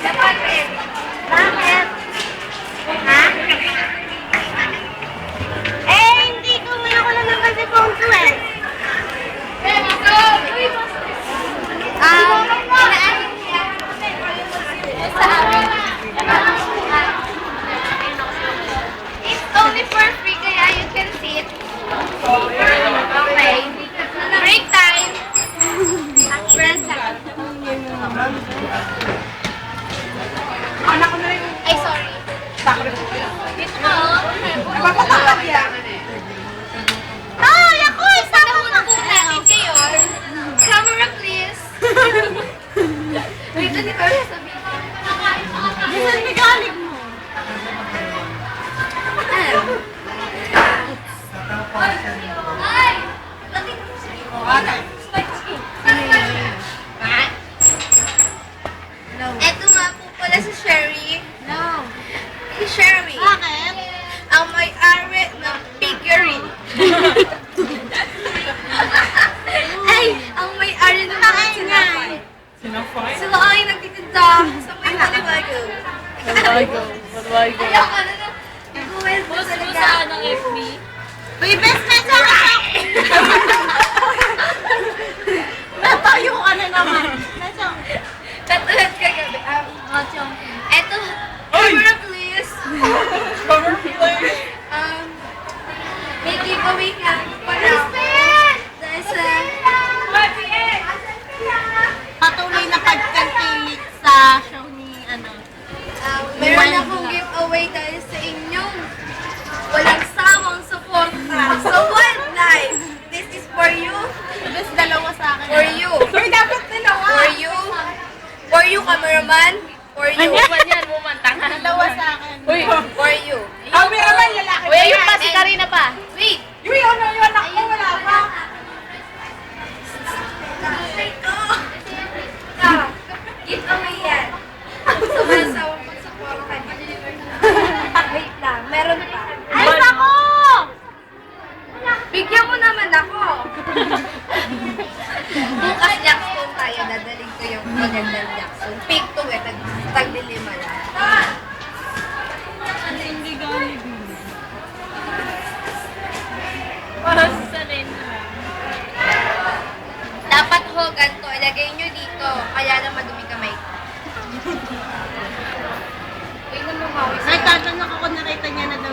Bakit? Bakit? Ha? Eh, hindi ko man ako lang naman sa phone ko eh. Sa amin. It's only for free, kaya you can sit. Okay. Break time. Present. Anak ko na rin. Ay, sorry. Sakre ko. Ito. Nagpapatakad yan. Ay, ako! Isama mo po natin kayo. Camera, please. Wait, ano ka sabihin? Bisan may galing mo. Ay! Lating mo siya. Eto nga po pala si Sherry. No. Si Sherry. Bakit? Ang may-ari ng figurine. Ay, ang may-ari ng mga sinapay. Sinafay? Sila ay nagtitinda sa may maliwago. Malwago. Ayaw ka na na. Iguwel mo Post mo talaga. saan ang FB? Uy, best na sa akin! Natayo ka na naman. Nasaan? Katulad kagabi. Eto, camera please. Cover play. May giveaway ka. Para dahil sa... Patuloy na pagkantilik sa show ni ano. Meron akong giveaway dahil sa inyong walang sawang suporta sa wildlife. This is for you. Best dalawa sa akin. For you. Uy, dapat dalawa. For you. For you, cameraman. For you. Yan, bumantangan. Dalawa sa akin. Uy, For you. Cameraman, lalaki. uy, ayun pa, si Karina pa. Wait. Uy, ano yung anak ko? Wala pa. Giveaway yan. Sa walang sawang pagsuporta niyo. Wait lang. Meron pa. Ay, ako! Bigyan mo naman ako. Bukas Jackson tayo. Dadaling ko yung magandang Jackson. Pick to eh. Taglilima lang. Hindi galing. Para sa rin. Dapat ho, ganito. Ilagay nyo dito. Kaya na madumi kamay. Tingnan mo mawis. Ay, tatanong ako, nakita niya na daw